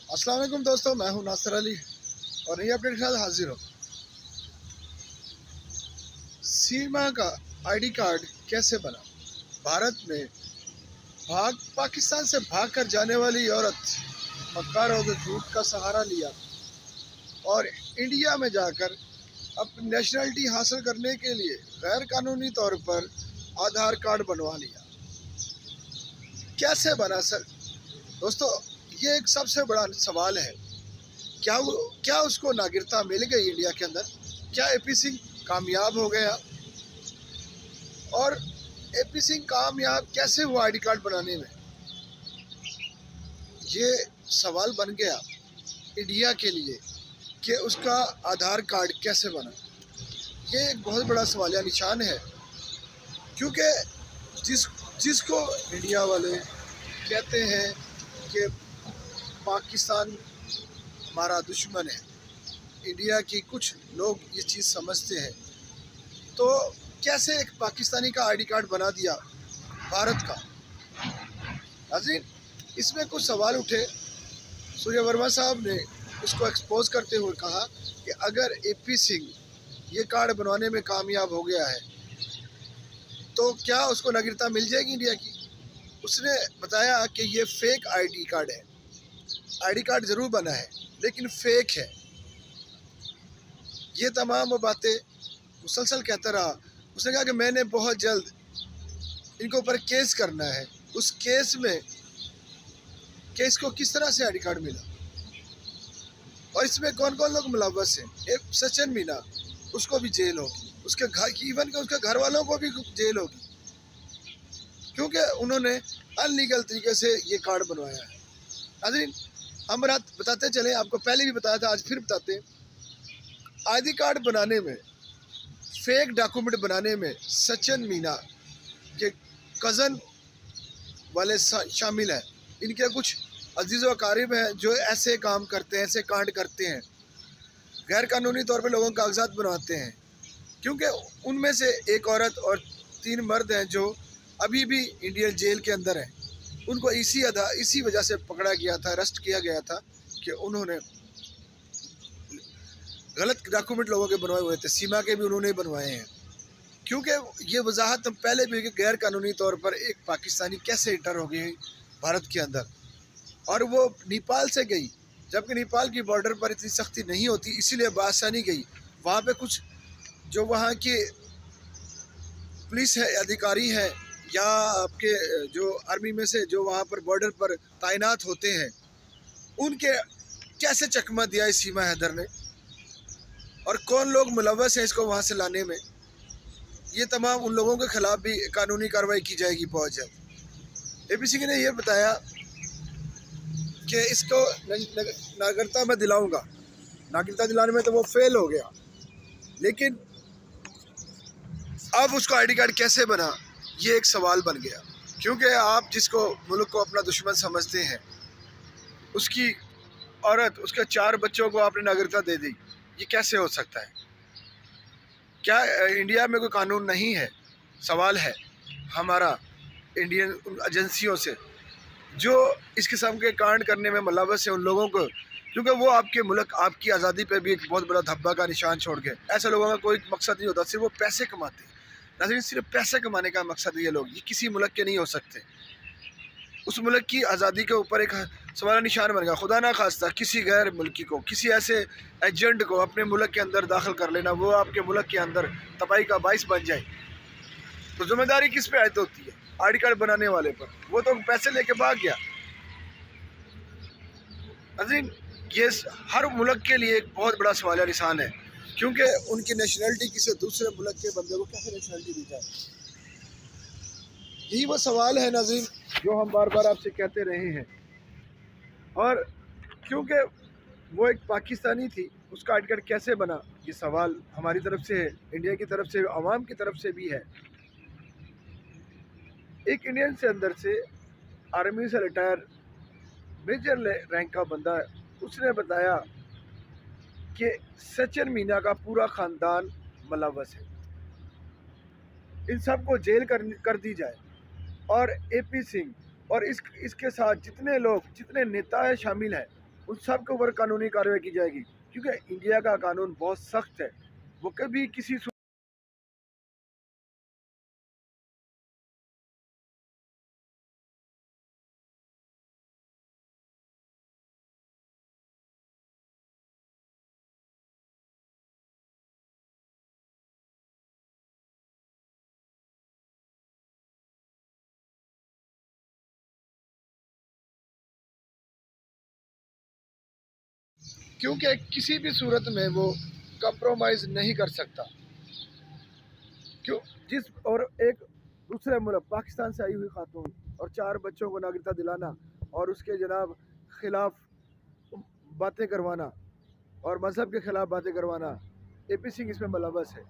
अस्सलाम वालेकुम दोस्तों, मैं हूं नासिर अली और नई अपडेट के साथ हाजिर हूँ। सीमा का आईडी कार्ड कैसे बना? भारत में पाकिस्तान से भाग कर जाने वाली औरत मक्कार और झूठ का सहारा लिया और इंडिया में जाकर अपनी नेशनलिटी हासिल करने के लिए गैर कानूनी तौर पर आधार कार्ड बनवा लिया। कैसे बना सर? दोस्तों, ये एक सबसे बड़ा सवाल है। क्या उसको नागरिकता मिल गई इंडिया के अंदर? क्या एपी सिंह कामयाब हो गया? और एपी सिंह कामयाब कैसे हुआ आईडी कार्ड बनाने में? ये सवाल बन गया इंडिया के लिए कि उसका आधार कार्ड कैसे बना। ये एक बहुत बड़ा सवालिया निशान है, क्योंकि जिसको इंडिया वाले कहते हैं कि पाकिस्तान हमारा दुश्मन है, इंडिया की कुछ लोग ये चीज़ समझते हैं, तो कैसे एक पाकिस्तानी का आईडी कार्ड बना दिया भारत का? नाज़रीन, इसमें कुछ सवाल उठे। सूर्य वर्मा साहब ने इसको एक्सपोज करते हुए कहा कि अगर एपी सिंह ये कार्ड बनवाने में कामयाब हो गया है तो क्या उसको नागरिकता मिल जाएगी इंडिया की? उसने बताया कि ये फेक आईडी कार्ड है। आईडी कार्ड ज़रूर बना है लेकिन फेक है। ये तमाम बातें मुसलसल कहता रहा। उसने कहा कि मैंने बहुत जल्द इनके ऊपर केस करना है। उस केस को किस तरह से आईडी कार्ड मिला और इसमें कौन कौन लोग मुलव्वस हैं? एक सचिन मीना, उसको भी जेल होगी, उसके घर वालों को भी जेल होगी, क्योंकि उन्होंने अनलीगल तरीके से ये कार्ड बनवाया है। नाज़रीन, हम बताते चले, आपको पहले भी बताया था, आज फिर बताते हैं। आईडी कार्ड बनाने में, फेक डॉक्यूमेंट बनाने में सचिन मीना के कज़न वाले शामिल हैं। इनके कुछ अजीज़ व अकारिब हैं जो ऐसे काम करते हैं, ऐसे कांड करते हैं, गैर कानूनी तौर पर लोगों के कागजात बनवाते हैं। क्योंकि उनमें से एक औरत और 3 मर्द हैं जो अभी भी इंडियन जेल के अंदर हैं। उनको इसी वजह से पकड़ा गया था, अरेस्ट किया गया था कि उन्होंने गलत डॉक्यूमेंट लोगों के बनवाए हुए थे। सीमा के भी उन्होंने बनवाए हैं। क्योंकि ये वजाहत हम पहले भी कि गैर कानूनी तौर पर एक पाकिस्तानी कैसे इंटर हो गई भारत के अंदर, और वो नेपाल से गई, जबकि नेपाल की बॉर्डर पर इतनी सख्ती नहीं होती, इसीलिए बासानी गई। वहाँ पे कुछ जो वहाँ के पुलिस है, अधिकारी हैं, या आपके जो आर्मी में से जो वहाँ पर बॉर्डर पर तैनात होते हैं, उनके कैसे चकमा दिया इस सीमा हैदर ने, और कौन लोग मुलव्वस हैं इसको वहाँ से लाने में, ये तमाम उन लोगों के खिलाफ भी कानूनी कार्रवाई की जाएगी बहुत जल्द। एपी सिंह ने यह बताया कि इसको नागरिकता मैं दिलाऊंगा। नागरिकता दिलाने में तो वो फेल हो गया, लेकिन अब उसको आईडी कार्ड कैसे बना, ये एक सवाल बन गया। क्योंकि आप जिसको मुल्क को अपना दुश्मन समझते हैं, उसकी औरत, उसके 4 बच्चों को आपने नागरिकता दे दी, ये कैसे हो सकता है? क्या इंडिया में कोई कानून नहीं है? सवाल है हमारा इंडियन एजेंसियों से जो इस किस्म के कांड करने में मुलव्वस है, उन लोगों को, क्योंकि वो आपके मुल्क, आपकी आज़ादी पे भी एक बहुत बड़ा धब्बा का निशान छोड़ गए। ऐसे लोगों का कोई मकसद नहीं होता, सिर्फ वो पैसे कमाते हैं। नाज़रीन, सिर्फ पैसे कमाने का मकसद है ये लोग, ये किसी मुल्क के नहीं हो सकते। उस मुल्क की आज़ादी के ऊपर एक सवाल निशान बन गया। खुदा ना खास्ता किसी गैर मुल्की को, किसी ऐसे एजेंट को अपने मुल्क के अंदर दाखिल कर लेना, वो आपके मुल्क के अंदर तबाही का बाइस बन जाए, तो जिम्मेदारी किस पे आयत होती है? आईडी कार्ड बनाने वाले पर। वो तो पैसे लेके भाग गया। नाज़रीन, ये हर मुल्क के लिए एक बहुत बड़ा सवालिया निशान है, क्योंकि उनकी नेशनलिटी किसी दूसरे मुल्क के बंदे को कैसे नेशनलिटी दी जाए? यही वो सवाल है नाज़रीन जो हम बार बार आपसे कहते रहे हैं। और क्योंकि वो एक पाकिस्तानी थी, उसका आईडी कार्ड कैसे बना, ये सवाल हमारी तरफ से है, इंडिया की तरफ से, आवाम की तरफ से भी है। एक इंडियन से अंदर से आर्मी से रिटायर मेजर रैंक का बंदा है, उसने बताया कि सचिन मीना का पूरा ख़ानदान मुलव्वस है, इन सब को जेल कर दी जाए, और एपी सिंह और इसके साथ जितने लोग, जितने नेता शामिल हैं, उन सब के ऊपर कानूनी कार्रवाई की जाएगी, क्योंकि इंडिया का कानून बहुत सख्त है। वो कभी किसी क्योंकि किसी भी सूरत में वो कंप्रोमाइज़ नहीं कर सकता। क्यों जिस और एक दूसरे मुल्क पाकिस्तान से आई हुई खातून और 4 बच्चों को नागरिकता दिलाना और उसके जनाब खिलाफ बातें करवाना और मज़हब के खिलाफ बातें करवाना, AP सिंह इसमें मुलव्वस है।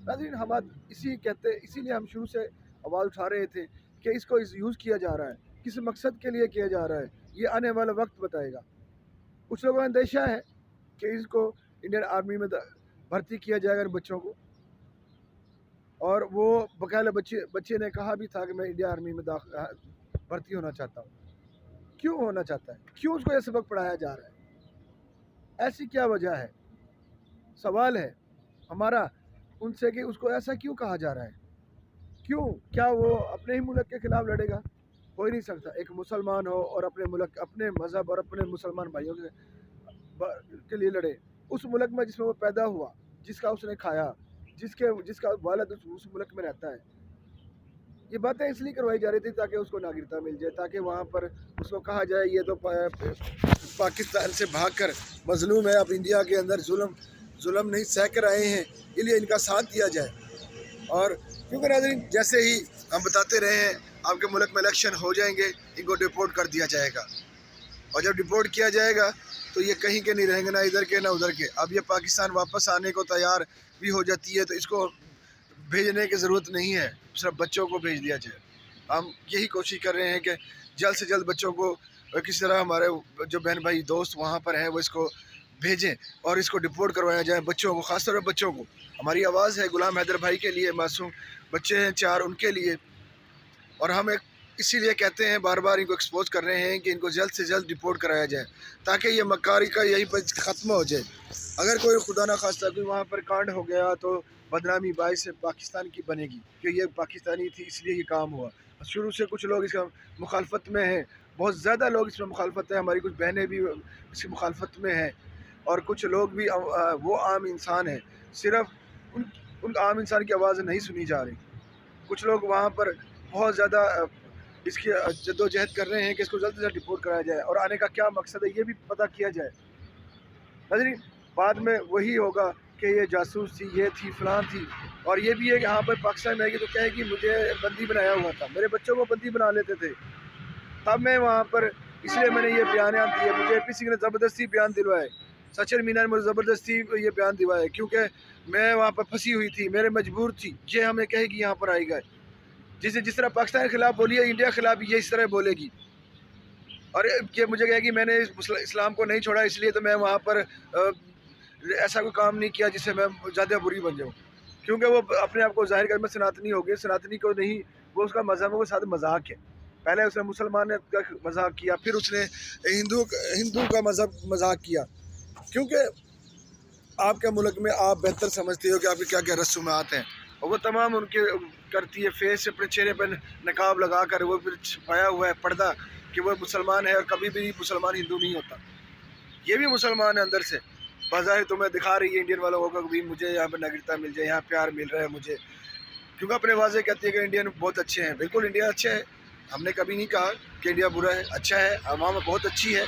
नाज़रीन, हम आज इसीलिए हम शुरू से आवाज़ उठा रहे थे कि इसको यूज़ किया जा रहा है, किस मकसद के लिए किया जा रहा है, ये आने वाला वक्त बताएगा। कुछ लोगों को अंदेशा है कि इसको इंडियन आर्मी में भर्ती किया जाएगा इन बच्चों को, और वो बकायदा बच्चे ने कहा भी था कि मैं इंडियन आर्मी में भर्ती होना चाहता हूँ। क्यों होना चाहता है? क्यों उसको ये सबक पढ़ाया जा रहा है? ऐसी क्या वजह है? सवाल है हमारा उनसे कि उसको ऐसा क्यों कहा जा रहा है? क्यों? क्या वो अपने ही मुल्क के खिलाफ लड़ेगा? हो ही नहीं सकता। एक मुसलमान हो और अपने मुल्क, अपने मज़हब और अपने मुसलमान भाइयों के लिए लड़े, उस मुल्क में जिसमें वो पैदा हुआ, जिसका उसने खाया, जिसका वालिद उस मुल्क में रहता है। ये बातें इसलिए करवाई जा रही थी ताकि उसको नागरिकता मिल जाए, ताकि वहाँ पर उसको कहा जाए ये तो पाकिस्तान से भागकर मजलूम है, अब इंडिया के अंदर जुल्म नहीं सह कर आए हैं, इसलिए इनका साथ दिया जाए। और क्योंकि नाज़रीन, जैसे ही हम बताते रहे हैं आपके मुल्क में इलेक्शन हो जाएंगे, इनको डिपोर्ट कर दिया जाएगा, और जब डिपोर्ट किया जाएगा तो ये कहीं के नहीं रहेंगे, ना इधर के ना उधर के। अब ये पाकिस्तान वापस आने को तैयार भी हो जाती है तो इसको भेजने की ज़रूरत नहीं है, सिर्फ बच्चों को भेज दिया जाए। हम यही कोशिश कर रहे हैं कि जल्द से जल्द बच्चों को किसी तरह हमारे जो बहन भाई दोस्त वहाँ पर हैं वो इसको भेजें और इसको डिपोर्ट करवाया जाए, बच्चों को, ख़ासतौर पर बच्चों को। हमारी आवाज़ है गुलाम हैदर भाई के लिए, मासूम बच्चे हैं 4, उनके लिए। और हम इसीलिए कहते हैं, बार बार इनको एक्सपोज कर रहे हैं कि इनको जल्द से जल्द डिपोर्ट कराया जाए ताकि ये मक्कारी का यही पर ख़त्म हो जाए। अगर कोई खुदा ना खास्ता कोई वहाँ पर कांड हो गया तो बदनामी बाइस पाकिस्तान की बनेगी कि ये पाकिस्तानी थी इसलिए ये काम हुआ। शुरू से कुछ लोग इसका मुखालफत में हैं, बहुत ज़्यादा लोग इसमें मुखालफत है, हमारी कुछ बहनें भी इसकी मुखालफत में हैं, और कुछ लोग भी वो आम इंसान हैं, सिर्फ उन आम इंसान की आवाज़ नहीं सुनी जा रही। कुछ लोग वहाँ पर बहुत ज़्यादा इसकी जद्दोजहद कर रहे हैं कि इसको जल्द से जल्द रिपोर्ट कराया जाए, और आने का क्या मकसद है ये भी पता किया जाए। नाज़रीन, बाद में वही होगा कि ये जासूस थी, ये थी, फलां थी, और ये भी है कि यहाँ पर पाकिस्तान में आएगी तो कहेगी मुझे बंदी बनाया हुआ था, मेरे बच्चों को बंदी बना लेते थे, तब मैं वहाँ पर, इसलिए मैंने ये बयान दिए, मुझे AP सिंह ने ज़बरदस्ती बयान दिलवाए, सचिन मीना ने मुझे ज़बरदस्ती ये बयान दिलवाए, क्योंकि मैं वहाँ पर फंसी हुई थी, मेरे मजबूर थी। ये हमें कहेगी यहाँ पर आई गए, जिस तरह पाकिस्तान के खिलाफ बोली है, इंडिया के खिलाफ भी ये इस तरह बोलेगी, और ये मुझे कहेगी मैंने इस्लाम को नहीं छोड़ा इसलिए तो मैं वहाँ पर ऐसा कोई काम नहीं किया जिससे मैं ज़्यादा बुरी बन जाऊँ, क्योंकि वो अपने आप को जाहिर कर में सनातनी हो गई। सनातनी को नहीं, वो उसका मज़हब के साथ मजाक है। पहले उसने मुसलमान का मजाक किया, फिर उसने हिंदू का मजाक किया, क्योंकि आपके मुल्क में आप बेहतर समझते हो कि आपके क्या क्या रसूमात हैं, और वो तमाम उनके करती है। फेस अपने चेहरे पर नकाब लगा कर वो फिर छुपाया हुआ है पर्दा कि वो मुसलमान है, और कभी भी मुसलमान हिंदू नहीं होता। ये भी मुसलमान है अंदर से, बाज़ाहिर तुम्हें दिखा रही है इंडियन वालों को भी मुझे यहाँ पर नागरिकता मिल जाए, यहाँ प्यार मिल रहा है मुझे, क्योंकि अपने वाज़े कहती है कि इंडियन बहुत अच्छे हैं। बिल्कुल इंडिया अच्छा है, हमने कभी नहीं कहा कि इंडिया बुरा है, अच्छा है, अवाम बहुत अच्छी है।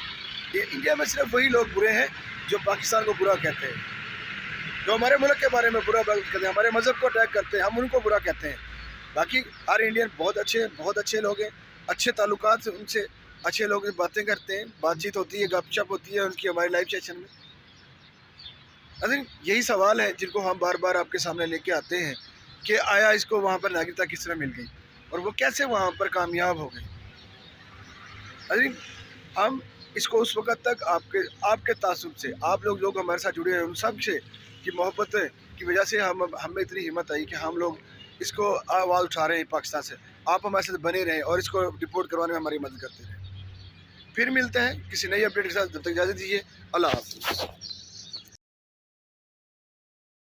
इंडिया में सिर्फ वही लोग बुरे हैं जो पाकिस्तान को बुरा कहते हैं, जो हमारे मुल्क के बारे में बुरा बात करते हैं, हमारे मज़हब को अटैक करते हैं, हम उनको बुरा कहते हैं। बाकी हर इंडियन बहुत अच्छे लोग हैं, अच्छे ताल्लुकात से उनसे अच्छे लोग बातें करते हैं, बातचीत होती है, गपशप होती है उनकी हमारी लाइव सेशन में। अगर यही सवाल है जिनको हम बार बार आपके सामने लेके आते हैं कि आया इसको वहाँ पर नागरिकता किस तरह मिल गई और वो कैसे वहाँ पर कामयाब हो गई। अरे हम इसको उस वक़्त तक आपके तासुब से, आप लोग हमारे साथ जुड़े हैं उन सब से की मोहब्बत की वजह से हमें इतनी हिम्मत आई कि हम लोग इसको आवाज़ उठा रहे हैं पाकिस्तान से। आप हमारे साथ बने रहें और इसको डिपोर्ट करवाने में हमारी मदद करते रहें। پھر ملتے ہیں کسی نئی اپڈیٹ کے ساتھ، جب تک اجازت دیجیے، اللہ حافظ۔